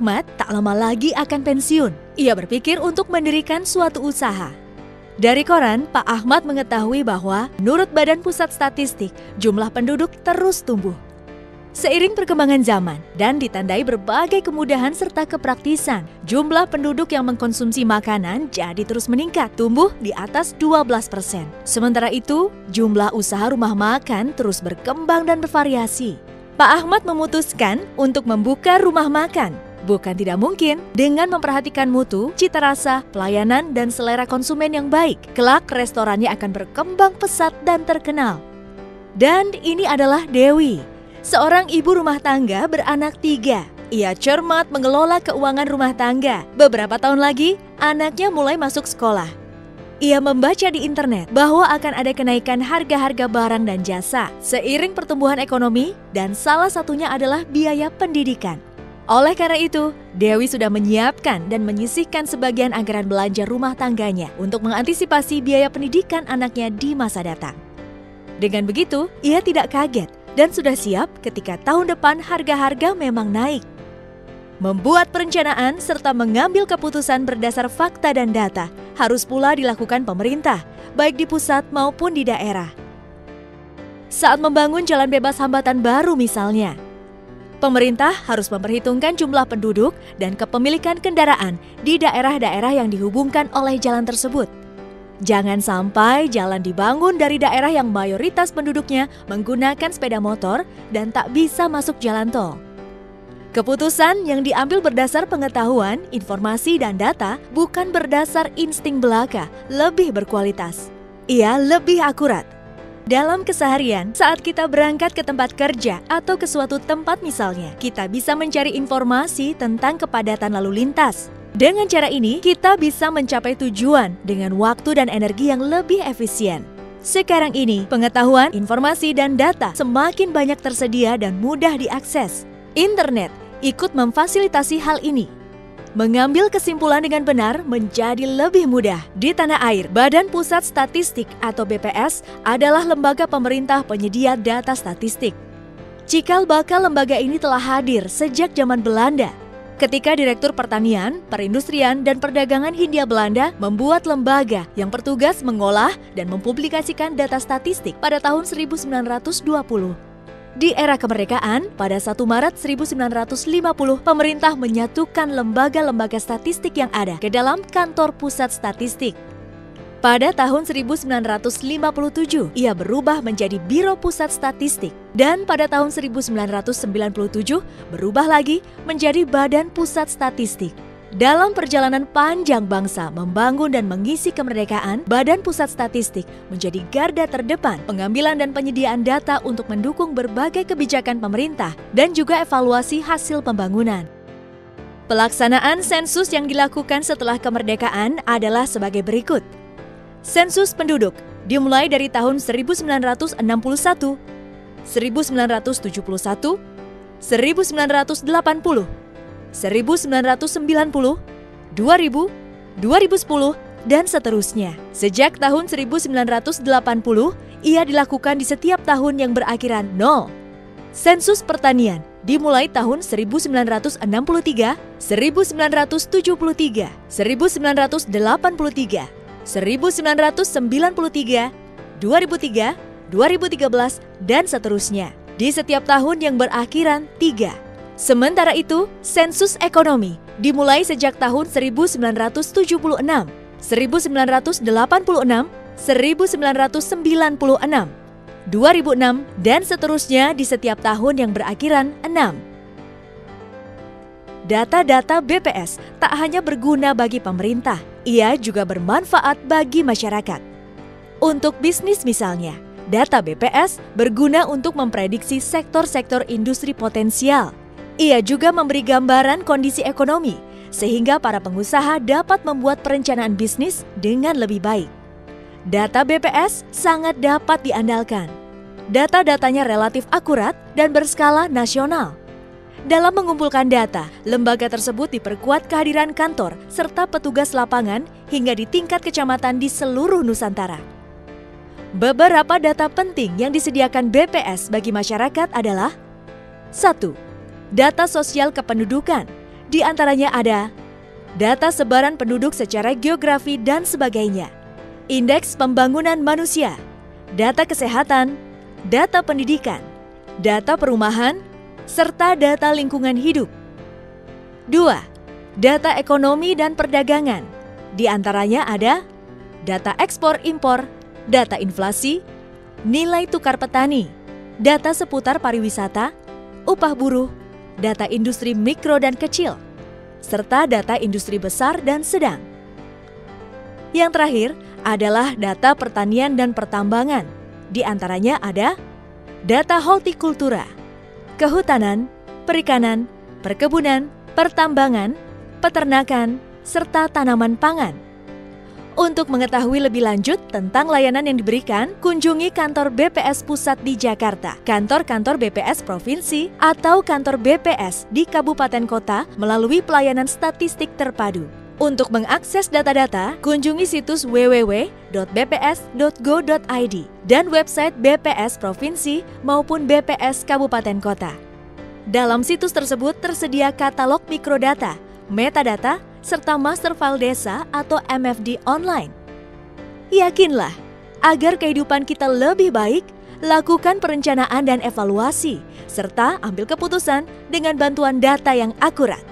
Ahmad tak lama lagi akan pensiun. Ia berpikir untuk mendirikan suatu usaha. Dari koran, Pak Ahmad mengetahui bahwa menurut Badan Pusat Statistik, jumlah penduduk terus tumbuh. Seiring perkembangan zaman dan ditandai berbagai kemudahan serta kepraktisan, jumlah penduduk yang mengkonsumsi makanan jadi terus meningkat, tumbuh di atas 12%. Sementara itu, jumlah usaha rumah makan terus berkembang dan bervariasi. Pak Ahmad memutuskan untuk membuka rumah makan. Bukan tidak mungkin, dengan memperhatikan mutu, cita rasa, pelayanan, dan selera konsumen yang baik, kelak restorannya akan berkembang pesat dan terkenal. Dan ini adalah Dewi, seorang ibu rumah tangga beranak 3. Ia cermat mengelola keuangan rumah tangga. Beberapa tahun lagi, anaknya mulai masuk sekolah. Ia membaca di internet bahwa akan ada kenaikan harga-harga barang dan jasa seiring pertumbuhan ekonomi, dan salah satunya adalah biaya pendidikan. Oleh karena itu, Dewi sudah menyiapkan dan menyisihkan sebagian anggaran belanja rumah tangganya untuk mengantisipasi biaya pendidikan anaknya di masa datang. Dengan begitu, ia tidak kaget dan sudah siap ketika tahun depan harga-harga memang naik. Membuat perencanaan serta mengambil keputusan berdasar fakta dan data harus pula dilakukan pemerintah, baik di pusat maupun di daerah. Saat membangun jalan bebas hambatan baru misalnya, pemerintah harus memperhitungkan jumlah penduduk dan kepemilikan kendaraan di daerah-daerah yang dihubungkan oleh jalan tersebut. Jangan sampai jalan dibangun dari daerah yang mayoritas penduduknya menggunakan sepeda motor dan tak bisa masuk jalan tol. Keputusan yang diambil berdasar pengetahuan, informasi, dan data bukan berdasar insting belaka, lebih berkualitas. Ia lebih akurat. Dalam keseharian, saat kita berangkat ke tempat kerja atau ke suatu tempat misalnya, kita bisa mencari informasi tentang kepadatan lalu lintas. Dengan cara ini, kita bisa mencapai tujuan dengan waktu dan energi yang lebih efisien. Sekarang ini, pengetahuan, informasi, dan data semakin banyak tersedia dan mudah diakses. Internet ikut memfasilitasi hal ini. Mengambil kesimpulan dengan benar menjadi lebih mudah. Di tanah air, Badan Pusat Statistik atau BPS adalah lembaga pemerintah penyedia data statistik. Cikal bakal lembaga ini telah hadir sejak zaman Belanda, ketika Direktur Pertanian, Perindustrian, dan Perdagangan Hindia Belanda membuat lembaga yang bertugas mengolah dan mempublikasikan data statistik pada tahun 1920. Di era kemerdekaan, pada 1 Maret 1950, pemerintah menyatukan lembaga-lembaga statistik yang ada ke dalam Kantor Pusat Statistik. Pada tahun 1957, ia berubah menjadi Biro Pusat Statistik. Dan pada tahun 1997, berubah lagi menjadi Badan Pusat Statistik. Dalam perjalanan panjang bangsa membangun dan mengisi kemerdekaan, Badan Pusat Statistik menjadi garda terdepan pengambilan dan penyediaan data untuk mendukung berbagai kebijakan pemerintah dan juga evaluasi hasil pembangunan. Pelaksanaan sensus yang dilakukan setelah kemerdekaan adalah sebagai berikut. Sensus penduduk dimulai dari tahun 1961, 1971, 1980, 1990, 2000, 2010, dan seterusnya. Sejak tahun 1980, ia dilakukan di setiap tahun yang berakhiran 0. Sensus pertanian dimulai tahun 1963, 1973, 1983, 1993, 2003, 2013, dan seterusnya. Di setiap tahun yang berakhiran 3. Sementara itu, sensus ekonomi dimulai sejak tahun 1976, 1986, 1996, 2006, dan seterusnya di setiap tahun yang berakhiran 6. Data-data BPS tak hanya berguna bagi pemerintah, ia juga bermanfaat bagi masyarakat. Untuk bisnis misalnya, data BPS berguna untuk memprediksi sektor-sektor industri potensial. Ia juga memberi gambaran kondisi ekonomi, sehingga para pengusaha dapat membuat perencanaan bisnis dengan lebih baik. Data BPS sangat dapat diandalkan. Data-datanya relatif akurat dan berskala nasional. Dalam mengumpulkan data, lembaga tersebut diperkuat kehadiran kantor serta petugas lapangan hingga di tingkat kecamatan di seluruh Nusantara. Beberapa data penting yang disediakan BPS bagi masyarakat adalah 1. Data sosial kependudukan. Di antaranya ada data sebaran penduduk secara geografi dan sebagainya, indeks pembangunan manusia, data kesehatan, data pendidikan, data perumahan, serta data lingkungan hidup. 2. Data ekonomi dan perdagangan. Di antaranya ada data ekspor-impor, data inflasi, nilai tukar petani, data seputar pariwisata, upah buruh, data industri mikro dan kecil, serta data industri besar dan sedang. Yang terakhir adalah data pertanian dan pertambangan. Di antaranya ada data hortikultura, kehutanan, perikanan, perkebunan, pertambangan, peternakan, serta tanaman pangan. Untuk mengetahui lebih lanjut tentang layanan yang diberikan, kunjungi kantor BPS Pusat di Jakarta, kantor-kantor BPS Provinsi, atau kantor BPS di Kabupaten Kota melalui pelayanan statistik terpadu. Untuk mengakses data-data, kunjungi situs www.bps.go.id dan website BPS Provinsi maupun BPS Kabupaten Kota. Dalam situs tersebut tersedia katalog mikrodata, metadata, serta master file desa atau MFD online. Yakinlah, agar kehidupan kita lebih baik, lakukan perencanaan dan evaluasi, serta ambil keputusan dengan bantuan data yang akurat.